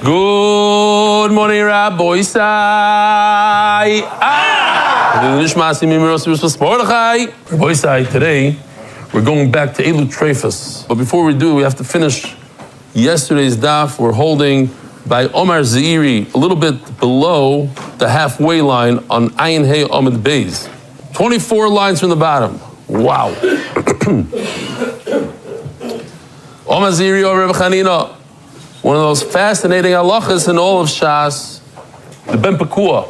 Good morning, Rabbi Isai. Rabbi Isai, today we're going back to Elu Trefus. But before we do, we have to finish yesterday's daf. We're holding by Omar Zairi, a little bit below the halfway line on Ayin Hey Amid Beis. 24 lines from the bottom. Wow. Omar Zairi or Reb Chanina. One of those fascinating halachas in all of Shas, the Ben Pekua.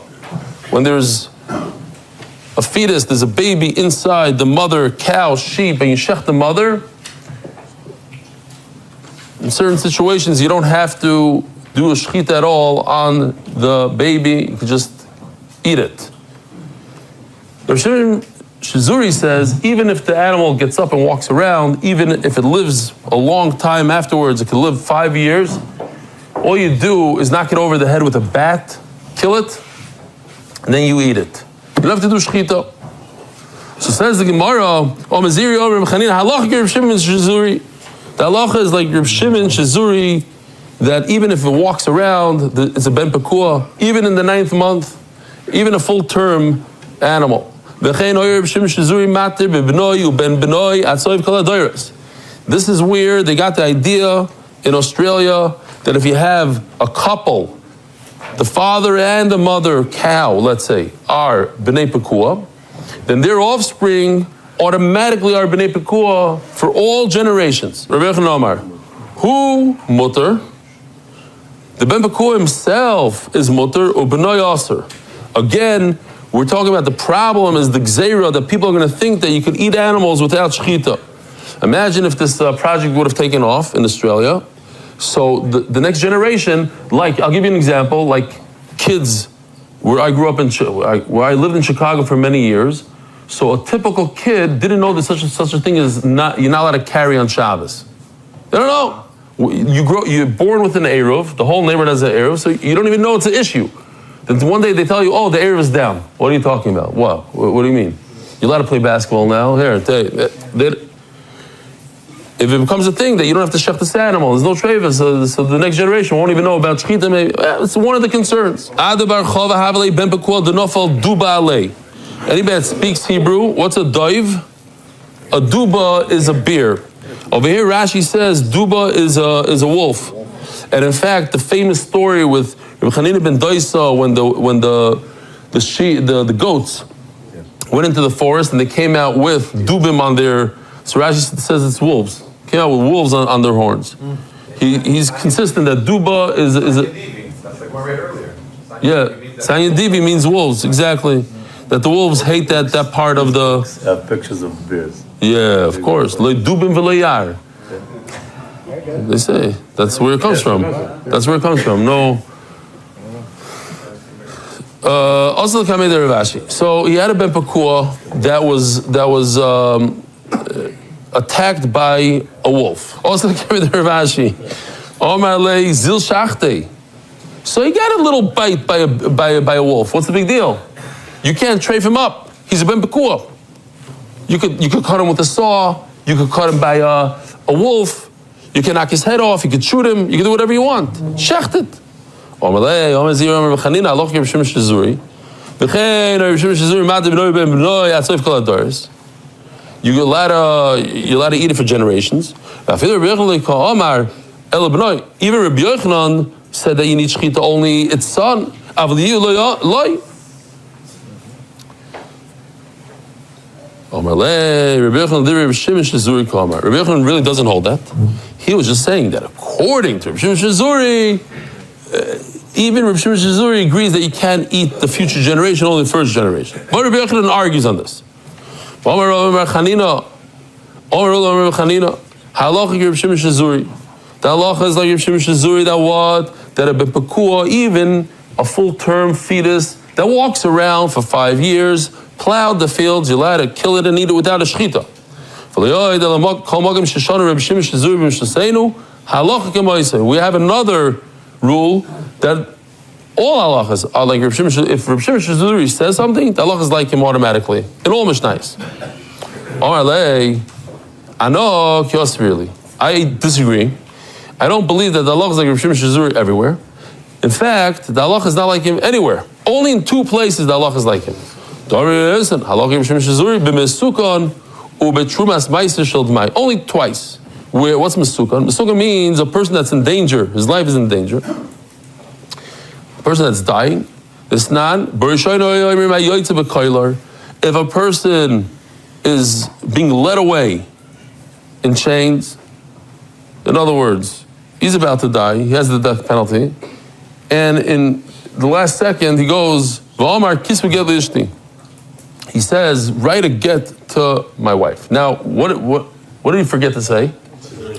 When there's a fetus, there's a baby inside the mother, cow, sheep, and you shech the mother. In certain situations, you don't have to do a shechita at all on the baby. You can just eat it. Rav Shimon Chazarah says, even if the animal gets up and walks around, even if it lives a long time afterwards, it could live 5 years, all you do is knock it over the head with a bat, kill it, and then you eat it. You don't have to do shechita. So says the Gemara, Omaziri or Reb Chanina, halacha Reb Shimon Chazarah. The halacha is like Reb Shimon Chazarah, that even if it walks around, it's a ben pekua, even in the 9th month, even a full-term animal. This is where they got the idea in Australia that if you have a couple, the father and the mother cow, let's say, are b'nei pekua, then their offspring automatically are b'nei pekua for all generations. Rabbi Yochanan Omar, who mutter? The ben pekua himself is mutter or b'nei aser. Again, we're talking about the problem is the gzeira, that people are going to think that you could eat animals without shechita. Imagine if this project would have taken off in Australia. So the next generation, like, I'll give you an example, like kids, where I grew up where I lived in Chicago for many years. So a typical kid didn't know that such a thing is you're not allowed to carry on Shabbos. They don't know. You're born with an Eruv, the whole neighborhood has an Eruv, so you don't even know it's an issue. Then one day they tell you, oh, the Eruv is down. What are you talking about? What do you mean? You're allowed to play basketball now? Here, if it becomes a thing that you don't have to shech this animal, there's no trevis, so the next generation won't even know about shechita. Maybe it's one of the concerns. Anybody that speaks Hebrew, what's a doiv? A duba is a bear. Over here, Rashi says duba is a wolf. And in fact, the famous story with Reb Chanina ben Doisa, when the goats went into the forest and they came out with dubim on their, so Rashi says it's wolves. Came out with wolves on their horns. He's consistent that duba is a... That's like what I read earlier. Yeah, Sanya Divi means wolves, exactly. That the wolves hate that part of the... Have pictures of bears. Yeah, of course. Le dubim v'le yar. They say that's where it comes from. That's where it comes from. No. Also, the Kamei de Ravashi. So he had a ben pekua that was attacked by a wolf. Also, the Kamei de Ravashi. Omar le zil shachte. So he got a little bite by a wolf. What's the big deal? You can't trafe him up. He's a ben pekua. You could cut him with a saw. You could cut him by a wolf. You can knock his head off, you can shoot him, you can do whatever you want. Shecht it. You're allowed to eat it for generations. Even Rabbi Yochanan said that you need shechita only its son. Rabbi Yochanan really doesn't hold that. He was just saying that according to Rabbi Shimon Chazarah, even Rabbi Shimon Chazarah agrees that you can't eat the future generation, only the first generation. But Rabbi Yochanan argues on this. The halacha is like Rabbi Shimon Chazarah, that what? That a ben pekua, even a full-term fetus that walks around for 5 years, plowed the fields, you're allowed to kill it and eat it without a shechita. We have another rule that all halachas are like Reb Shimon. If Reb Shimon Chazarah says something, the halacha is like him automatically in all mishnayos. I disagree. I don't believe that the halacha is like Rav Shimon Shizuri everywhere. In fact, the halacha is not like him anywhere. Only in 2 places the halacha is like him. Only twice. What's Mesukon? Mesukon means a person that's in danger. His life is in danger. A person that's dying. If a person is being led away in chains, in other words, he's about to die, he has the death penalty, and in the last second he goes, he says, write a get to my wife. Now, what did he forget to say?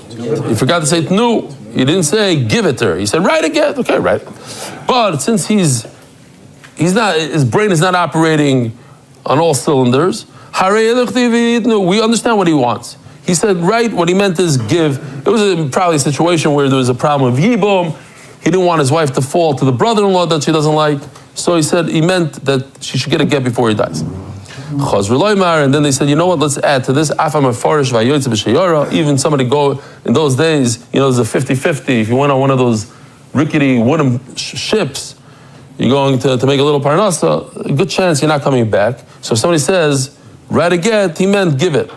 He forgot to say tnu. He didn't say give it to her. He said write a get. Okay, right. But since he's not, his brain is not operating on all cylinders, we understand what he wants. He said right, what he meant is give. It was probably a situation where there was a problem of yibum. He didn't want his wife to fall to the brother-in-law that she doesn't like. So he said he meant that she should get a get before he dies. And then they said, you know what, let's add to this. Even somebody go, in those days, there's a 50-50. If you went on one of those rickety wooden ships, you're going to make a little parnasa, a good chance you're not coming back. So if somebody says, write a get, he meant give it.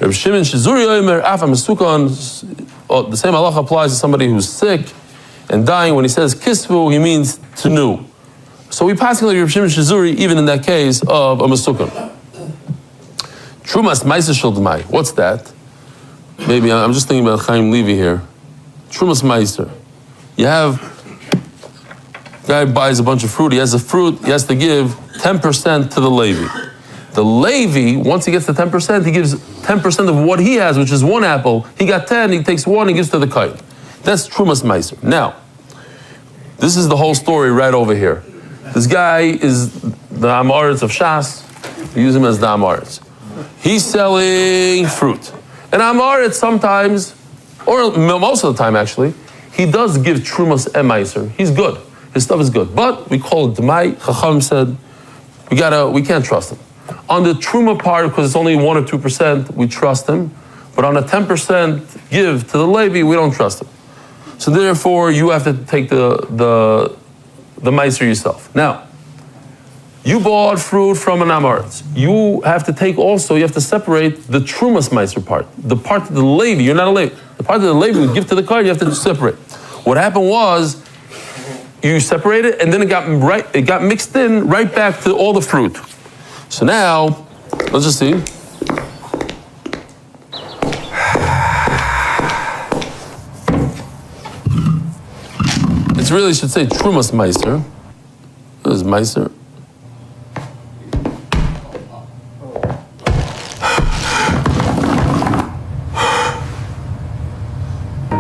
Reb Shimon Shizuri Omer, the same halacha applies to somebody who's sick and dying. When he says kisvu, he means tenu. So we pass like Reb Shimon Shizuri even in that case of a mesukon. Trumas meiser shel d'mai. What's that? Maybe I'm just thinking about Chaim Levi here. Trumas meiser. You have guy buys a bunch of fruit. He has the fruit. He has to give 10% to the Levi. The Levi, once he gets to 10%, he gives 10% of what he has, which is 1 apple. He got 10. He takes 1. He gives to the kohen. That's trumas meiser. Now, this is the whole story right over here. This guy is the Amoritz of Shas. We use him as the Amoritz. He's selling fruit. And Amoritz sometimes, or most of the time actually, he does give Trumas and Meiser. He's good. His stuff is good. But we call it D'mai. Chacham said, we can't trust him. On the Truma part, because it's only 1 or 2%, we trust him. But on a 10% give to the Levi, we don't trust him. So therefore, you have to take the meiser yourself. Now, you bought fruit from an Amoritz. You have to separate the Trumas meiser part. The part of the Levi, you're not a Levi. The part of the Levi we give to the kohen, you have to separate. What happened was, you separate it, and then it got mixed in right back to all the fruit. So now, let's just see. It really should say Trumas Meiser. This is Meiser.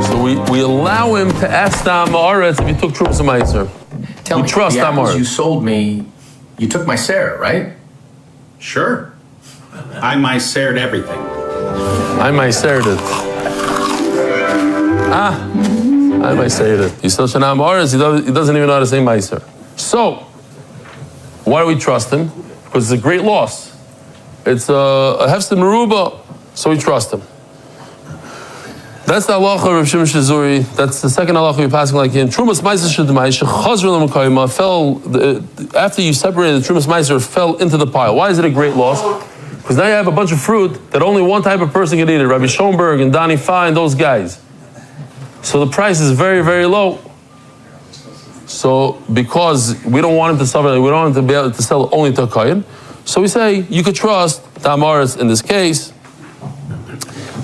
So we allow him to ask the Amoritz if he took Trumas Meiser. Tell me, trust the apples Amoritz. you sold me, you took my Sarah, right? Sure. I meisered everything. I meisered it. I meisered it. He's such an Amoritz, he doesn't even know how to say meiser. So, why do we trust him? Because it's a great loss. It's a hefsed meruba, so we trust him. That's the halacha of Rav Shimon Shizuri. That's the second halacha we passing like him. Trumas meiser shedmai shechazar l'makayma fell after you separated the trumas meiser fell into the pile. Why is it a great loss? Because now you have a bunch of fruit that only one type of person can eat it. Rabbi Schoenberg and Donnie Fine, those guys. So the price is very, very low. So because we don't want him to suffer, we don't want him to be able to sell only to a kohen. So we say you could trust the Amoritz in this case.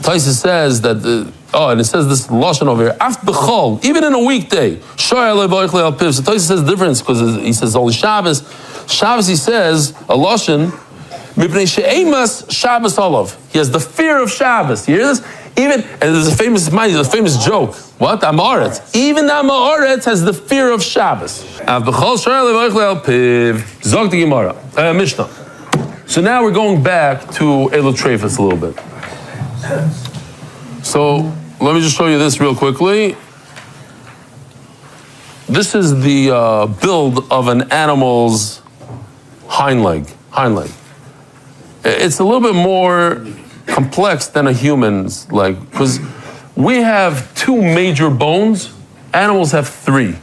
Taisa says that, and it says this lashon over here, af b'chol, even in a weekday, shoyalei b'oichlei al piv. So Taisa says the difference because he says only Shabbos. Shabbos he says a lashon mipnei she'emas Shabbos olav. He has the fear of Shabbos. You hear this? And there's a famous joke. What? Amoritz. Even Amoritz has the fear of Shabbos. Av b'chol shoyalei b'oichlei al piv. Zog the Gemara, Mishnah. So now we're going back to Elo Trefus a little bit. So let me just show you this real quickly. This is the build of an animal's hind leg. It's a little bit more complex than a human's leg, because We have two major bones. Animals have three.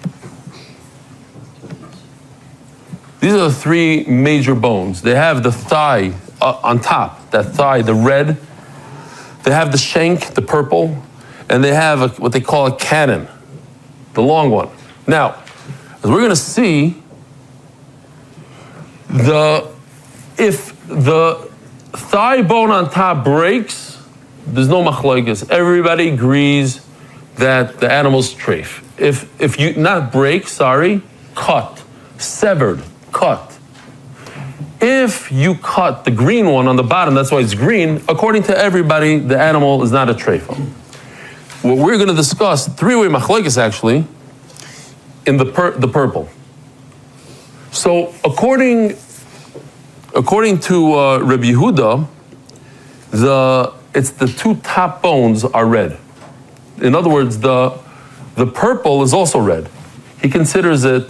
These are the three major bones. They have the thigh on top, that thigh, the red. They have the shank, the purple, and they have what they call a cannon, the long one. Now, as we're going to see, if the thigh bone on top breaks, there's no machlokes. Everybody agrees that the animal's treif. If you, not break, sorry, cut, severed, cut. If you cut the green one on the bottom, that's why it's green, according to everybody, the animal is not a treifa. What we're going to discuss, three-way machlokes actually, in the purple. So according to Rabbi Yehuda, it's the two top bones are red. In other words, the purple is also red. He considers it,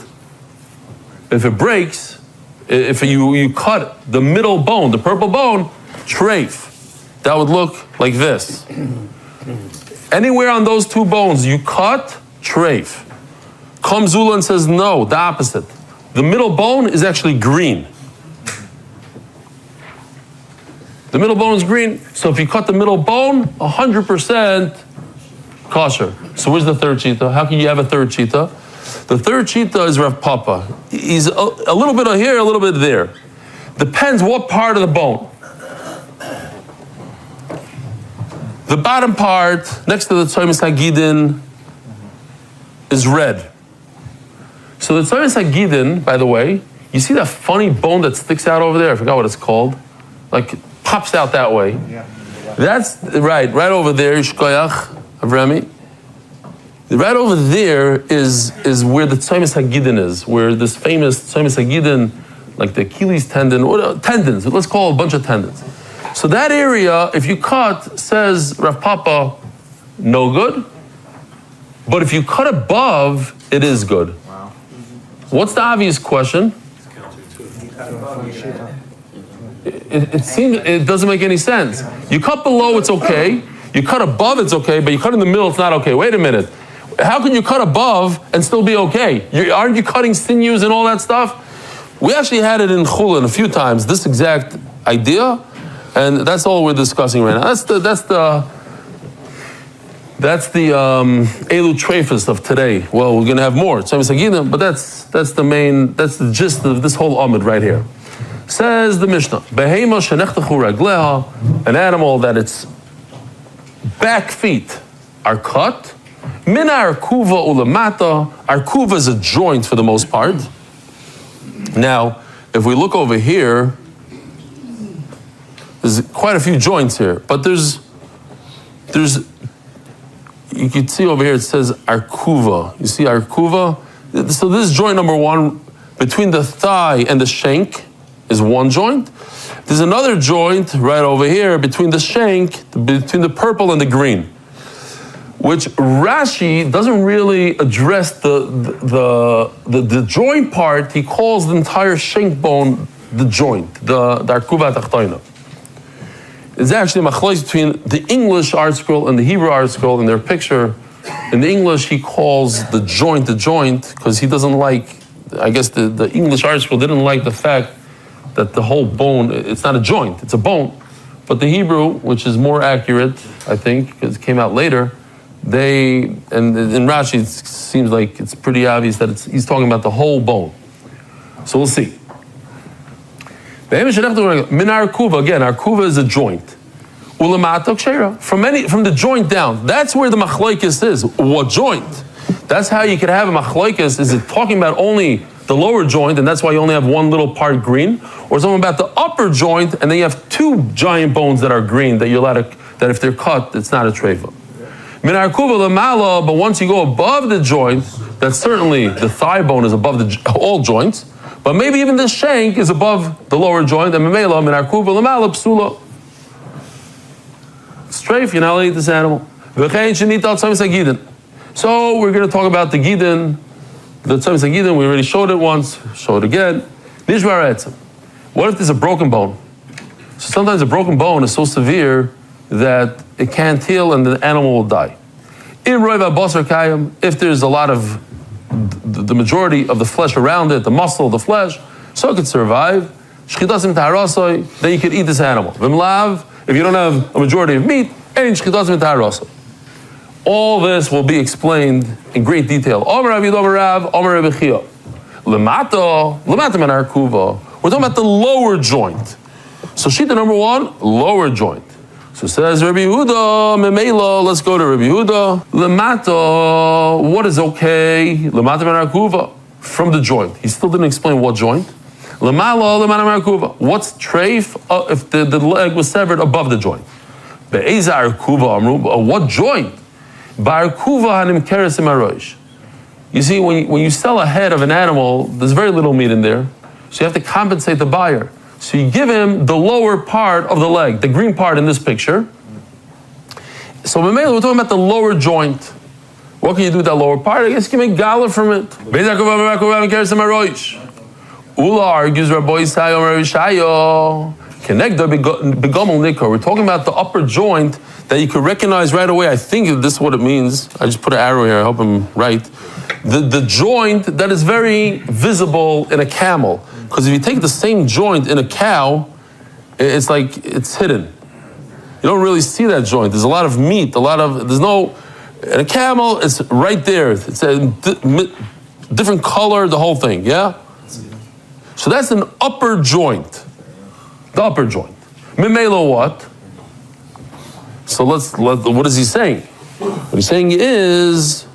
if it breaks, if you cut the middle bone, the purple bone, treif. That would look like this. Anywhere on those two bones you cut, treif. Comes Chullin and says no, the opposite. The middle bone is actually green. The middle bone is green, so if you cut the middle bone, 100% kosher. So where's the third shita? How can you have a third shita? The third shita is Rav Papa. He's a little bit here, a little bit there. Depends what part of the bone. The bottom part, next to the Tzomis HaGidin, is red. So the Tzomis HaGidin, by the way, you see that funny bone that sticks out over there? I forgot what it's called. Like, pops out that way. Yeah. That's, right over there, Shkoyach, Avrami. Right over there is where the Tzomis HaGidin is, where this famous Tzomis HaGidin, like the Achilles tendon, tendons, let's call it a bunch of tendons. So that area, if you cut, says Rav Papa, no good. But if you cut above, it is good. Wow. What's the obvious question? It seems, it doesn't make any sense. You cut below, it's okay. You cut above, it's okay, but you cut in the middle, it's not okay. Wait a minute. How can you cut above and still be okay? Aren't you cutting sinews and all that stuff? We actually had it in Chullin a few times, this exact idea, and that's all we're discussing right now. That's the Elu Treifus of today. Well, we're going to have more, but that's the gist of this whole Amud right here. Says the Mishnah, Behema shenechtechu ragleha, an animal that its back feet are cut. Mina arkuva ulamata. Arkuva is a joint for the most part. Now, if we look over here, there's quite a few joints here, but there's you can see over here it says arkuva. You see arkuva? So this is joint number one, between the thigh and the shank is one joint. There's another joint right over here between the shank, between the purple and the green, which Rashi doesn't really address the joint part. He calls the entire shank bone the joint, the arkuva tachtoina. It's actually a machlokes between the English art scroll and the Hebrew art scroll in their picture. In the English, he calls the joint because he doesn't like, I guess the English art scroll didn't like the fact that the whole bone, it's not a joint, it's a bone. But the Hebrew, which is more accurate, I think, because it came out later, and in Rashi it seems like it's pretty obvious that he's talking about the whole bone. So we'll see. Min arkuva, again, arkuva is a joint. From the joint down, that's where the machlokes is. What joint? That's how you could have a machlokes. Is it talking about only the lower joint, and that's why you only have one little part green, or something about the upper joint, and then you have two giant bones that are green that you're allowed to, that if they're cut, it's not a treifa. Min arkuva lemala, but once you go above the joint, that's certainly the thigh bone is above all joints, but maybe even the shank is above the lower joint, and memela min arkuva lemala psula. It's treif, you're not allowed to eat this animal. So we're going to talk about the gidin. The Tzomis HaGidin, we already showed it once, show it again. What if there's a broken bone? So sometimes a broken bone is so severe that it can't heal and the animal will die. If there's a lot of, the majority of the flesh around it, the muscle, the flesh, so it could survive. Then you could eat this animal. If you don't have a majority of meat, all this will be explained in great detail. We're talking about the lower joint. So shita number one, lower joint. So says Rabbi Yehuda, Memela, let's go to Rabbi Yehuda. Lemata, what is okay? Lemata ben arkuva, from the joint. He still didn't explain what joint. Lemala, lemata ben arkuva. What's treif if the leg was severed above the joint? Be'eza arkuva amru, what joint? Ba'arkuva hanim keresim aroish. You see, when you sell a head of an animal, there's very little meat in there. So you have to compensate the buyer. So you give him the lower part of the leg, the green part in this picture. So we're talking about the lower joint. What can you do with that lower part? I guess you can make gala from it. Ula argues, Rabbi Yisrael, we're talking about the upper joint that you could recognize right away. I think this is what it means. I just put an arrow here. I hope I'm right. The joint that is very visible in a camel. Because if you take the same joint in a cow, it's like it's hidden. You don't really see that joint. There's a lot of meat, in a camel, it's right there. It's a different color, the whole thing, yeah? So that's an upper joint. The upper joint. Mimelo what? So what is he saying? What he's saying is,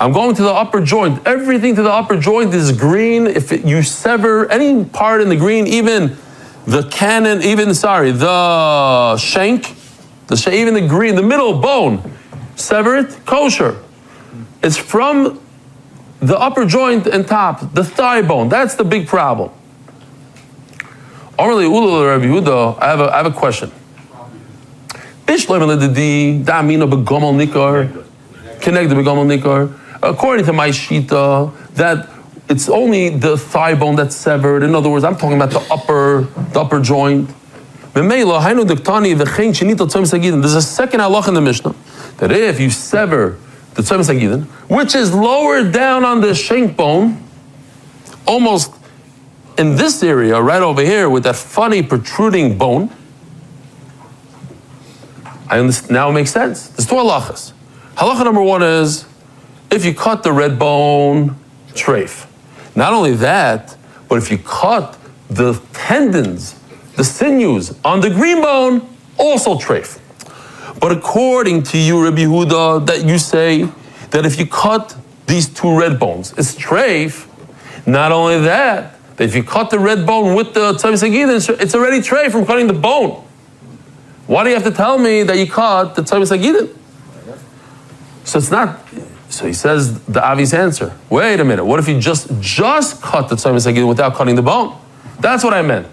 I'm going to the upper joint. Everything to the upper joint is green. If you sever any part in the green, even the shank, even the green, the middle bone, sever it, kosher. It's from the upper joint and top, the thigh bone. That's the big problem. I have a question. According to my shita, that it's only the thigh bone that's severed. In other words, I'm talking about the upper joint. There's a second halach in the Mishnah that if you sever the tzomis hagidin, which is lower down on the shank bone, almost in this area, right over here, with that funny protruding bone, I understand, now it makes sense. There's two halachas. Halacha number one is, if you cut the red bone, treif. Not only that, but if you cut the tendons, the sinews on the green bone, also treif. But according to you, Rabbi Yehuda, that you say that if you cut these two red bones, it's treif. Not only that, that if you cut the red bone with the tzomis hagidin, it's already treif from cutting the bone. Why do you have to tell me that you cut the tzomis hagidin? So it's not. So he says the obvious answer. Wait a minute. What if you just cut the tzomis hagidin without cutting the bone? That's what I meant.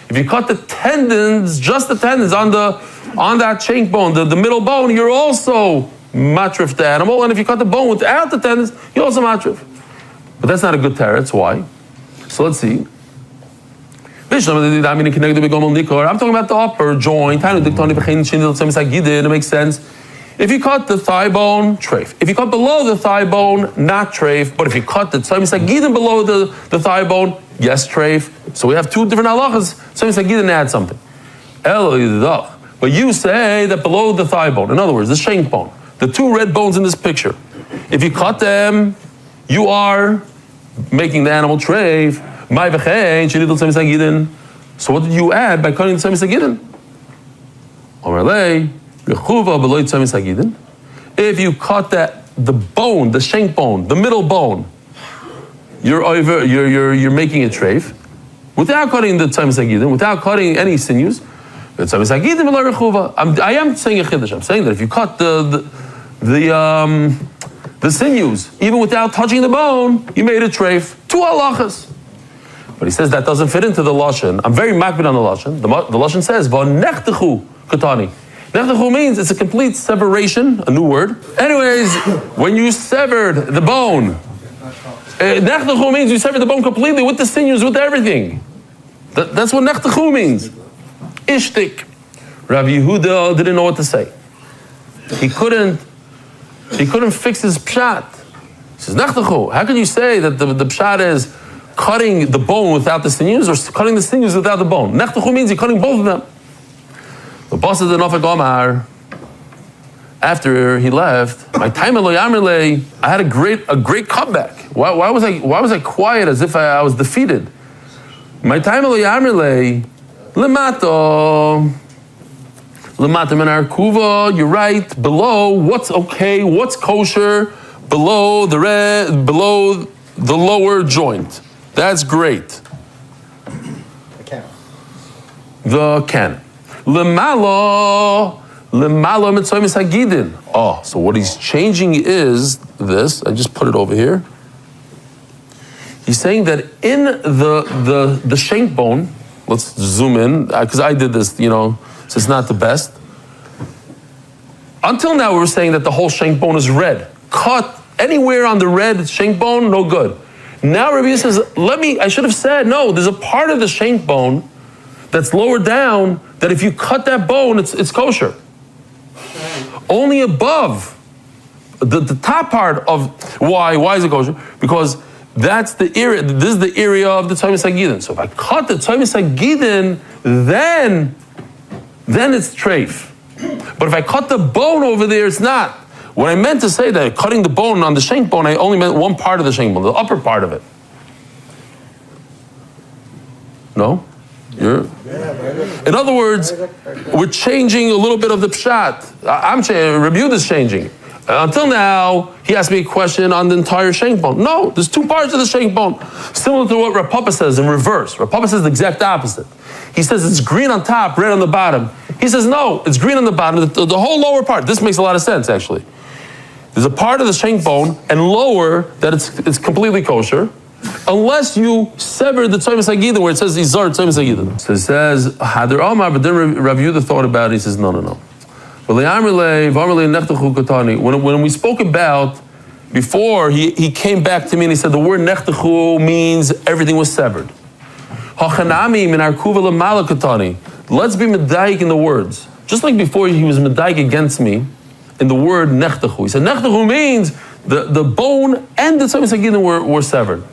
If you cut the tendons, just the tendons on that shank bone, the middle bone, you're also matrif the animal. And if you cut the bone without the tendons, you're also matrif. But that's not a good teretz. Why? So let's see. I'm talking about the upper joint. It makes sense. If you cut the thigh bone, treif. If you cut below the thigh bone, not treif. But if you cut the tzomis hagidin below the thigh bone, yes, treif. So we have two different halachas. Tzomis hagidin add something. But you say that below the thigh bone, in other words, the shank bone, the two red bones in this picture, if you cut them, you are making the animal treif. So what did you add by cutting the tzomis hagidin? If you cut the bone, the shank bone, the middle bone, you're making it treif without cutting the tzomis hagidin, without cutting any sinews. I am saying a chiddush. I'm saying that if you cut the sinews, even without touching the bone, you made it treif. Two halachas. But he says that doesn't fit into the lashon. I'm very makbid on the lashon. The lashon says v'nechtechu katani. Nechtechu means it's a complete separation, a new word. Anyways, when you severed the bone, nechtechu means you severed the bone completely with the sinews, with everything. That's what nechtechu means. Ishtik. Rabbi Yehuda didn't know what to say. He couldn't He couldn't fix his pshat. He says, Nechtechu, how can you say that the pshat is cutting the bone without the sinews or cutting the sinews without the bone? Nechtechu means you're cutting both of them. The boss of the Nofek Omar, after he left, my time in Loyamirle, I had a great comeback. Why was I quiet as if I was defeated? My time in Loyamirle, Lemato Menar Kuva, you're right, below what's okay, what's kosher, below the lower joint. That's great. The can. Lemalo mitzoymis hagidin. Oh, so what he's changing is this. I just put it over here. He's saying that in the shank bone, let's zoom in, because I did this, so it's not the best. Until now, we were saying that the whole shank bone is red. Cut anywhere on the red shank bone, no good. Now Rabbi says, I should have said, no, there's a part of the shank bone that's lower down that if you cut that bone, it's kosher. Only above the top part of why is it kosher? Because that's the area. This is the area of the Tzaymis Hagidin. So if I cut the Tzaymis Hagidin, then it's treif. But if I cut the bone over there, it's not. What I meant to say that cutting the bone on the shank bone, I only meant one part of the shank bone, the upper part of it. No? In other words, we're changing a little bit of the pshat. I'm changing, Rabbi Yehuda is changing. Until now, he asked me a question on the entire shank bone. No, there's two parts of the shank bone. Similar to what Rav Papa says in reverse. Rav Papa says the exact opposite. He says it's green on top, red on the bottom. He says no, it's green on the bottom, the whole lower part. This makes a lot of sense, actually. There's a part of the shank bone and lower that it's completely kosher, unless you sever the Tzaymis Hagidin where it says Izar Tzaymis Hagidin. So it says Hader Omar, but then Rav Yehuda thought about it. He says no. When we spoke about before, he came back to me and he said the word nechtechu means everything was severed. Let's be medaik in the words. Just like before he was medaik against me in the word nechtechu. He said nechtechu means the bone and the Tzaymis Hagidin were severed.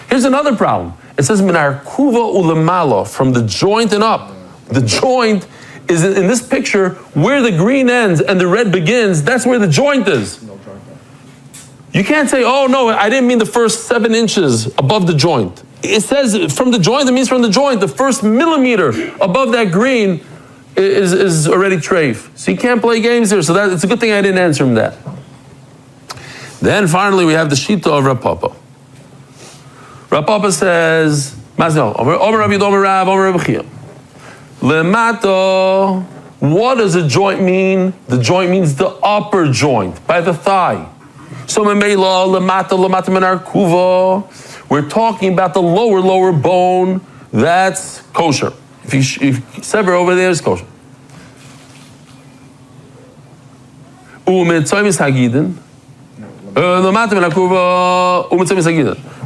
Here's another problem. It says minar kuva ulemala, from the joint and up. The joint is in this picture where the green ends and the red begins. That's where the joint is. You can't say, oh no, I didn't mean the first 7 inches above the joint. It says from the joint, it means from the joint. The first millimeter above that green is already treif. So you can't play games here. So it's a good thing I didn't answer him that. Then finally we have the shita of Rav Papa. Rav Papa says, Lemato, what does a joint mean? The joint means the upper joint, by the thigh. So memela, lemata menar kuva. We're talking about the lower bone. That's kosher. If you sever over there, it's kosher.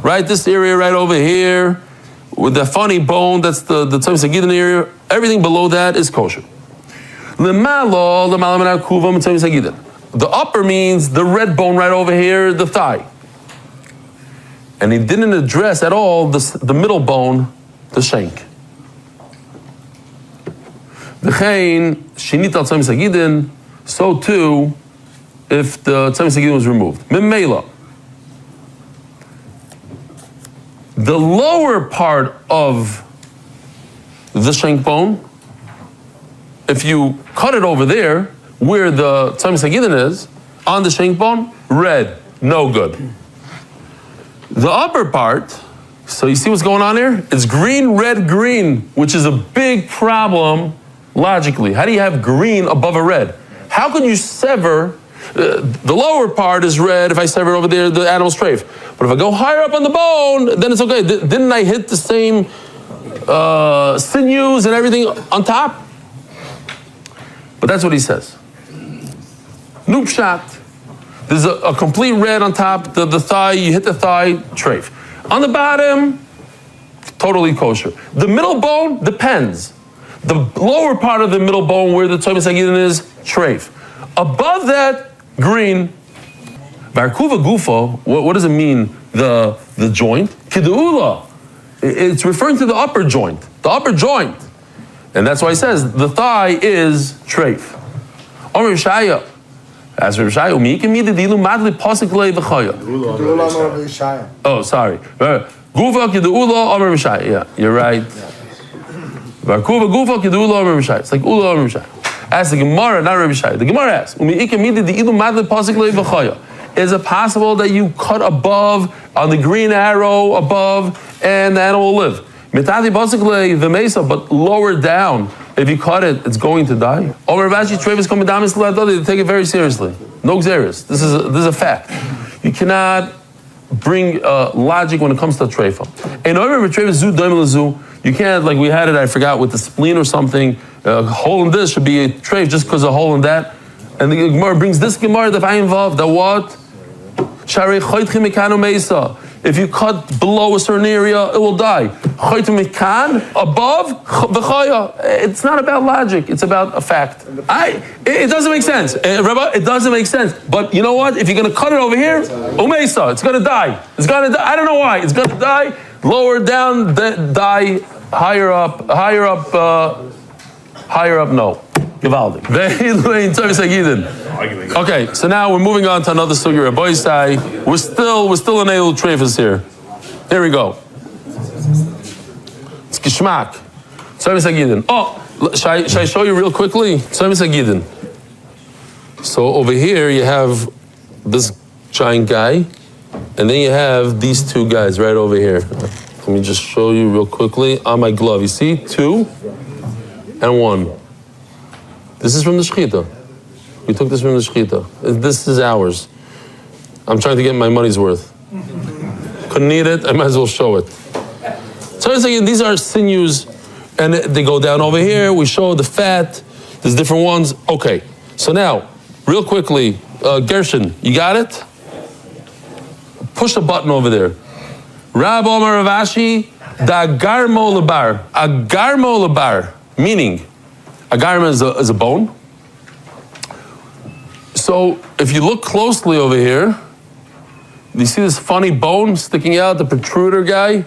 Right, this area right over here, with the funny bone, that's the Tzaymis Hagidin area. Everything below that is kosher. The upper means the red bone right over here, the thigh. And he didn't address at all the middle bone, the shank. So too, if the Tzaymis Hagidin was removed. Memela. The lower part of the shank bone, if you cut it over there, where the Tzaymis Hagidin is, on the shank bone, red, no good. The upper part, so you see what's going on here? It's green, red, green, which is a big problem logically. How do you have green above a red? How can you sever, the lower part is red, if I sever over there, the animal's treif. But if I go higher up on the bone, then it's okay. Didn't I hit the same sinews and everything on top? But that's what he says. Noob shot. There's a complete red on top, the thigh, you hit the thigh, treif. On the bottom, totally kosher. The middle bone depends. The lower part of the middle bone where the Tzaymis Hagidin is, treif. Above that, green, Barkuva gufa, what does it mean, the joint? Kideula. It's referring to the upper joint. The upper joint. And that's why he says the thigh is treif. Omer Rishaya. As Rishaya, oh, sorry. Gufa kideula Omer Rishaya. Yeah, you're right. Barkuva gufa kideula Omer Rishaya. It's like ula Omer Rishaya. Ask the Gemara, not Rabbi Shai. The Gemara asks, is it possible that you cut above, on the green arrow above, and the animal will live? But lower down, if you cut it, it's going to die. They take it very seriously. No xeris. This is a fact. You cannot bring logic when it comes to treifa. You can't, like we had it, I forgot, with the spleen or something. A hole in this should be a treif just because a hole in that. And the Gemara brings this Gemara that I involved, that what? If you cut below a certain area, it will die. Above, it's not about logic, it's about a fact. It doesn't make sense. Rabbi, it doesn't make sense. But you know what? If you're going to cut it over here, Umeisa, it's going to die. It's going to die. I don't know why. It's going to die. Lower down, die. Higher up, no. Givaldi. Okay, so now we're moving on to another sugya. We're still in Eil Treifas here. Here we go. It's Gishmak. Oh, should I show you real quickly? So over here you have this giant guy, and then you have these two guys right over here. Let me just show you real quickly on my glove. You see, 2 and 1. This is from the Shechita. We took this from the Shechita. This is ours. I'm trying to get my money's worth. Couldn't eat it, I might as well show it. So I'm saying these are sinews, and they go down over here. We show the fat. There's different ones. Okay, so now, real quickly, Gershon, you got it? Push the button over there. Rab Omer Rav Ashi, da garmo lebar. A garmo lebar, meaning, a garma is a bone. So if you look closely over here, you see this funny bone sticking out, the protruder guy?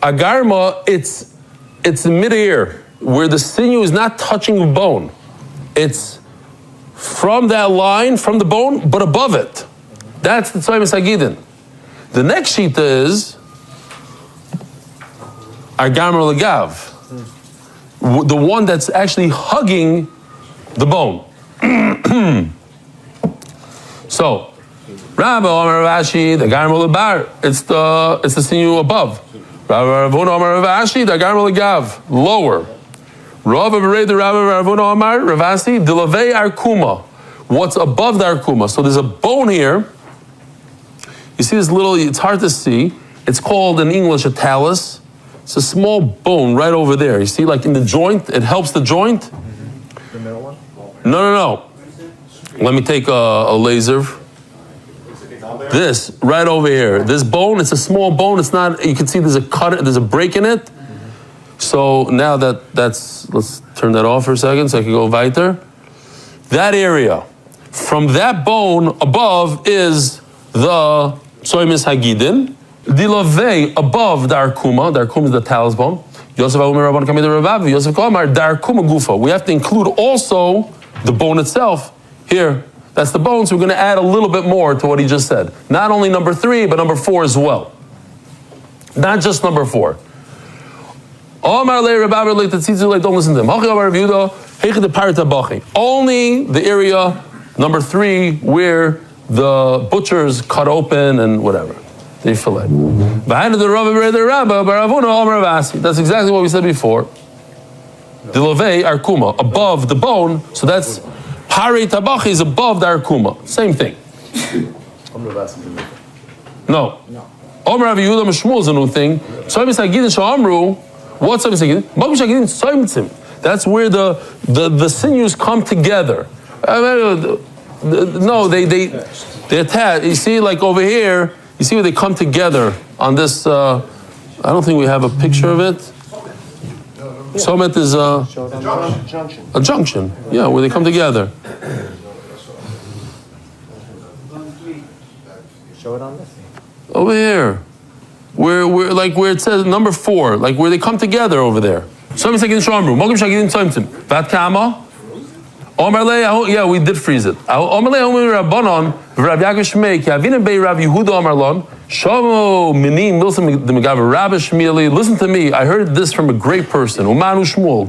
A garma, it's in midair, where the sinew is not touching the bone. It's from that line, from the bone, but above it. That's the Tzayim Sagidin. The next shita is Agamar Legav, the one that's actually hugging the bone. So, Rabbi Omer Rav Ashi, the Agamar Lebar, it's the sinew above. Rabbi Ravuna Omer Rav Ashi, the Agamar Legav, lower. Rav Abarei, the Rabbi Ravuna Omer Rav Ashi, the Lavei Arkuma, what's above the Arkuma. So there's a bone here. You see this little, it's hard to see. It's called in English a talus. It's a small bone right over there. You see, like in the joint, it helps the joint. The middle one? No. Let me take a laser. This, right over here. This bone, it's a small bone. It's not, you can see there's a cut, there's a break in it. So now that's, let's turn that off for a second so I can go weiter. That area, from that bone above is the Tzoymis Hagidin. Dilavei above the Arkuma. The Arkuma is the talus bone. Yosef Omer Rabban Kamei Ravav. Yosef Komar the Arkuma Gufa. We have to include also the bone itself. Here, that's the bone. So we're going to add a little bit more to what he just said. Not only number 3, but number 4 as well. Not just number 4. Omar Le Ravav Le Tatzitzu Le. Don't listen to him. Only the area number 3 where the butchers cut open and whatever. They fillet. That's exactly what we said before. The levei arkuma, above the bone, so that's pari tabachi is above the arkuma. Same thing. No. Omer Rav Yehuda Mishmul is a new thing. What's that's where the sinews come together. No, they attach. You see, like over here, you see where they come together on this. I don't think we have a picture of it. Somet is a junction. Yeah, where they come together. Show it on this. Over here. Where it says number 4, like where they come together over there. Yeah, we did freeze it. I listen to me, I heard this from a great person.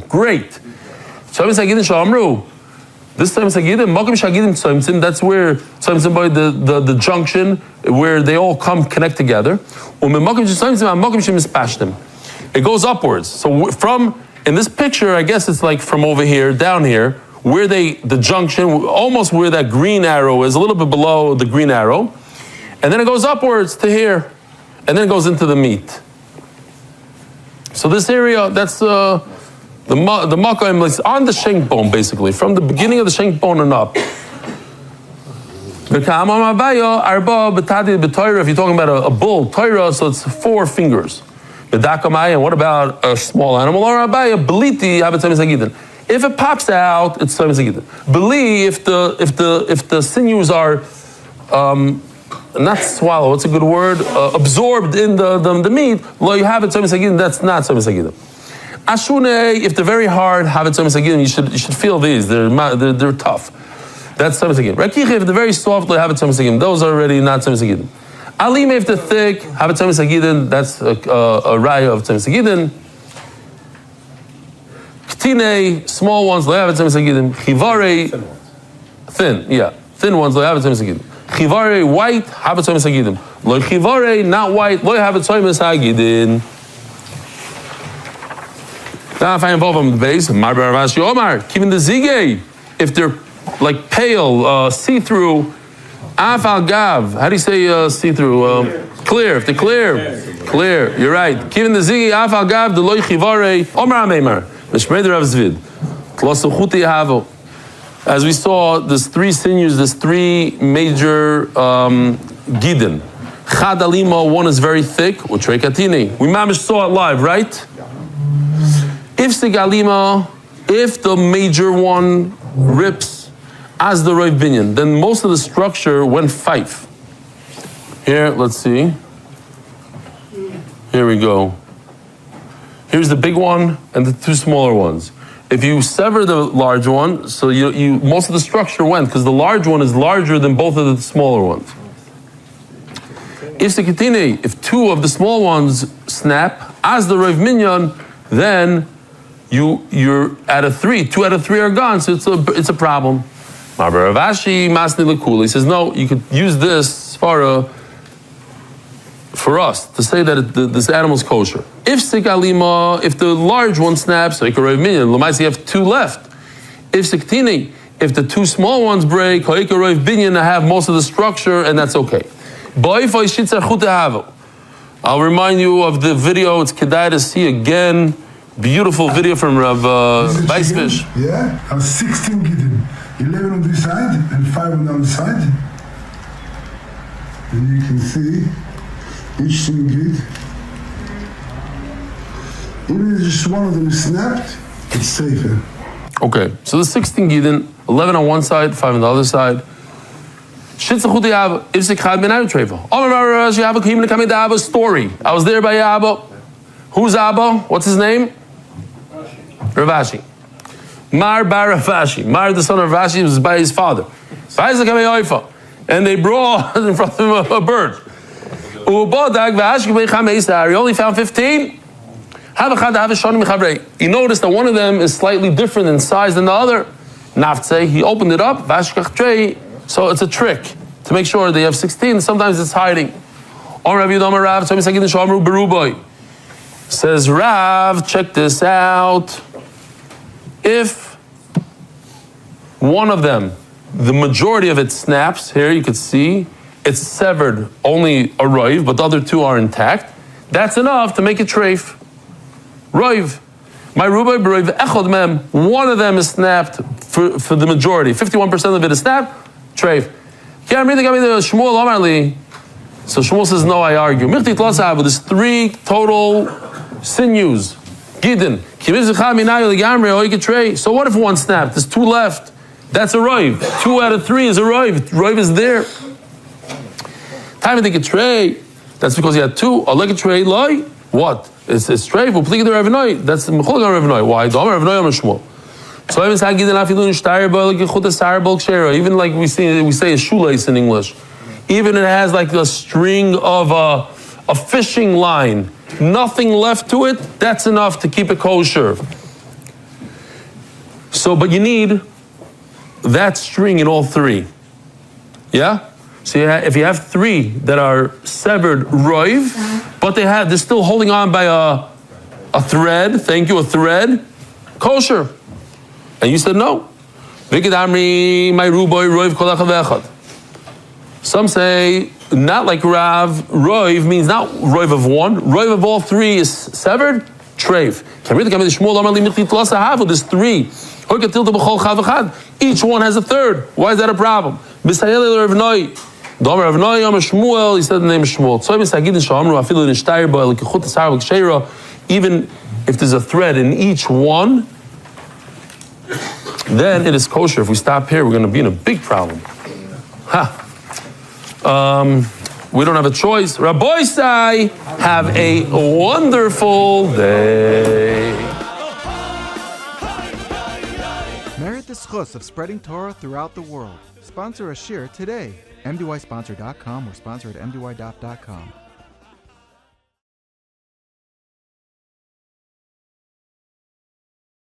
Great. This time that's where the junction where they all connect together. It goes upwards. So in this picture, I guess it's like from over here, down here, where the junction, almost where that green arrow is, a little bit below the green arrow. And then it goes upwards to here. And then it goes into the meat. So this area, that's the makam is on the shank bone, basically, from the beginning of the shank bone and up. If you're talking about a bull, Torah, so it's 4 fingers. And what about a small animal? If it pops out, it's Beli, if the sinews are not swallow, what's a good word? Absorbed in the meat, you have it, that's not Ashune, if they're very hard, have it you should feel these. They're tough. That's Rakich, if they're very soft, have it those are already not Alim, if they're thick, have it that's a raya of Ktine, small ones, have it Chivare, thin ones, have it Chivare, white, have it Lo Chivare, not white, lo have it Now if I involve them in the base, Omar, keeping the zige, if they're like pale, see-through, afal gav, how do you say see-through? Clear, if they're clear, you're right. Keeping the zige, afal gav, the loy chivare, Omar Ameimar, Mishmeder Rav Zvid, Klosu Chuti Havo. As we saw, there's 3 sinews, there's 3 major gidin. Chad alima, one is very thick, utrei katini. We mamish saw it live, right? If the major one rips as the roiv binyan, then most of the structure went 5. Here, let's see. Here we go. Here's the big one and the 2 smaller ones. If you sever the large one, so you most of the structure went, because the large one is larger than both of the smaller ones. If 2 of the small ones snap as the roiv minyan, then you're at a 3. 2 out of 3 are gone, so it's a problem. Ravashi Masni Lakula. He says, no, you could use this for us to say that this animal's kosher. If sikalima, if the large one snaps, so you have 2 left. If siktini, if the 2 small ones break, binyan, I have most of the structure, and that's okay. I'll remind you of the video. It's kedai to see again. Beautiful video from Rav Weissfish. Yeah, I have 16 gidin. 11 on this side and 5 on the other side. And you can see each single gid. Even if just one of them is snapped, it's safer. Okay, so the 16 gidin, 11 on one side, 5 on the other side. Story. I was there by Abba. Who's Abba? What's his name? Ravashi. Mar bar Ravashi. Mar, the son of Ravashi, was by his father. And they brought in front of him a bird. He only found 15. He noticed that one of them is slightly different in size than the other. He opened it up. So it's a trick to make sure they have 16. Sometimes it's hiding. Says Rav, check this out. If one of them, the majority of it snaps, here you could see, it's severed only a roiv, but the other 2 are intact, that's enough to make it treif. Roiv. My rubai b'roiv echod mem, one of them is snapped for the majority. 51% of it is snapped, treif. So Shmuel says, no, I argue. There's 3 total sinews. Gidin. So what if one snapped? There's 2 left. That's a roiv. 2 out of 3 is a roiv. Roiv is there. Time to get tray. That's because he had two. A leg tray loy. What? It's tray. We'll play the Ravinoi. That's the Mechol Ravinoi. Why? The Amar Ravinoi Amar Shmuel. So even like we say a shoelace in English. Even it has like a string of a fishing line. Nothing left to it. That's enough to keep it kosher. So, but you need that string in all three. Yeah? So if you have three that are severed roiv, but they're still holding on by a thread, thank you, a thread, kosher. And you said no. Some say, not like Rav, roiv means not roiv of one, roiv of all three is severed, treif. There's three. Each one has a third. Why is that a problem? He said the name Shmuel. Even if there's a thread in each one, then it is kosher. If we stop here, we're going to be in a big problem. We don't have a choice. Rabbi Sai, have a wonderful day. Merit the schus of spreading Torah throughout the world. Sponsor a shir today. MDYsponsor.com or sponsor at MDY.com.